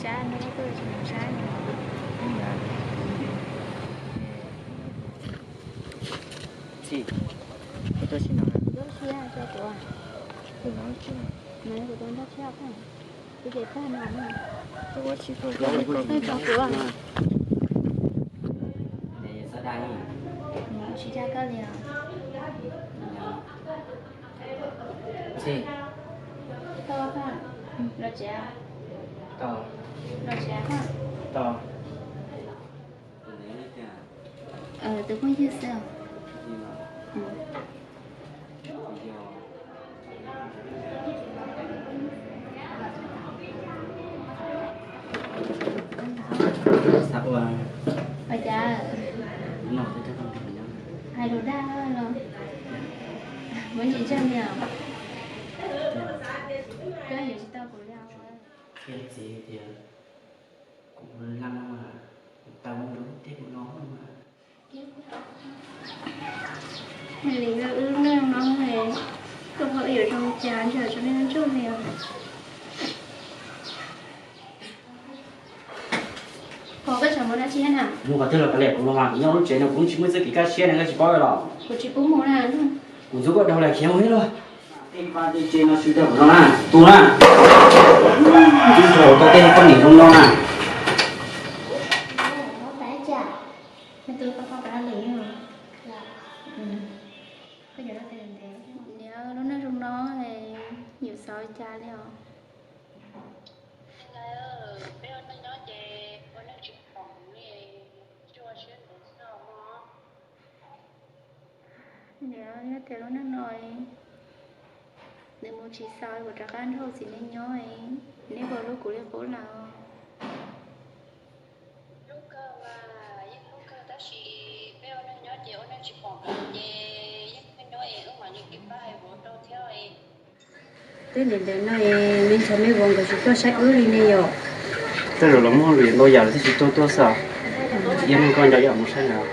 xa nó có tôi chỉ xa nữa. Sì, tôi xin nói. Tôi xia cho tôi. Tôi nói chứ. Này của tôi đã xia không? Cái gì ta nào mà? Tôi có chỉ tôi Tôi có của. Để sao đây? Chỉ ra cái gì à? Sì. To không? Nó chả. To. Nó chả không? To. Tôi không biết sao. Sao à? Bây giờ Nó phải cho con thằng nhau. hai đồ đa thôi rồi. Mới chỉ chân nhỉ? Cái gì chỉ tao của nhau thôi. Cái gì thì cũng lăng mà tao muốn đúng tiếp của nó mà. Lý do ước lượng nó này không có ở trong chán chờ cho nên nó chút nhiều. Có cái chồng đã chia nào? Mua cái thứ là cái lẹp của nó mà nhau nó chế nó cũng chỉ mới cái cá xe này cái chỉ bao rồi. Của chị cũng muốn là luôn. Cũng giúp đâu là khéo hết rồi. Em ba đi chơi nó suy đỡ của nó nè, tu nè. Chú thầu có tên con nhỉ không lo nè. Nó té chả. Nên tôi có đã lý rồi. Bây giờ nó tiền thế. Nếu nó nói trong đó thì nhiều sói cha liệu. Nếu như thế nó nói để một chỉ soi của các anh thôi thì nên nhớ ấy nếu vào lúc của liên bố nào lúc cơ mà lúc cơ ta chỉ béo nên nhớ chị ôn nên chỉ còn về những nói ứng mà những cái bài của tôi theo ấy tới đến này mình sẽ mấy vòng của chúng tôi sẽ ứ đi này rồi Tôi rồi lắm rồi bây giờ thì tôi sợ. Em con đã dọn một xe nào.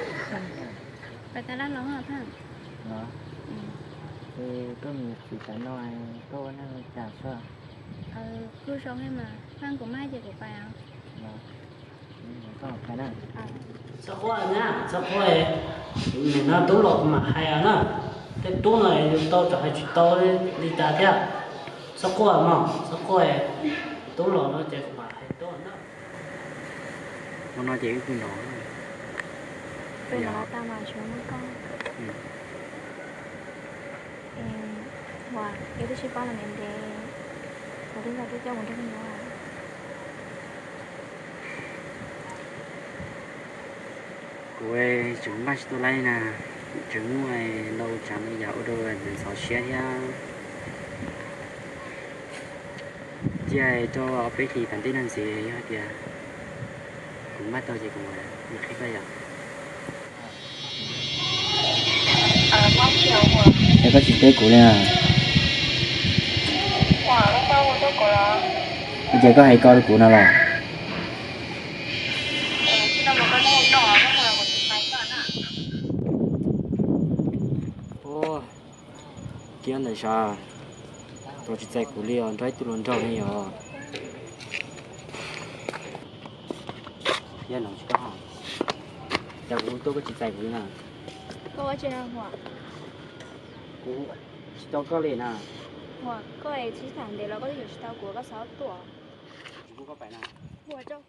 và ta đã lắm hả thằng Đó. Thì tôi chỉ phải nói tôi nó trả sợ. cứ sống em mà thằng của mai thì của phải không Có một cái này. Sao khoai nhá, sao khoai mình nó tú lột mà hay à nó cái tú này tôi cho hay chuyện tôi đi ta theo sao khoai mà sao khoai tú lột nó chạy mà hay tôi nó Nó nói chuyện với nó. tôi nói tao mà xuống với con wow cái thứ ba là mình để có đến là tôi cho một cái gì nữa Cô ấy chúng bắt tôi lấy nè. Chúng ngoài lâu chẳng bây giờ ở đâu mình sợ xe nha. Chị ấy cho ở bên thì bản tin làm gì hết kìa. Cũng bắt tôi gì cũng vậy. Được khách bây giờ. mong chiều của Em có chị tới của nè. quả nó bao của tôi của nó Bây giờ có hay coi được của nào là. khi nào mà có màu đỏ nó là một cái máy cả nè Ô, kia này sao? Tôi chỉ chạy của Leon, trái tôi luôn trâu này rồi. Kia nó chỉ có hả? Chào cô, tôi có chỉ chạy của nè. cô ở trên nào hả Cô, chỉ cho có liền à? hả cô ấy chỉ thẳng để nó có thể tao của các sáu tuổi Chú có phải nào? hùa đâu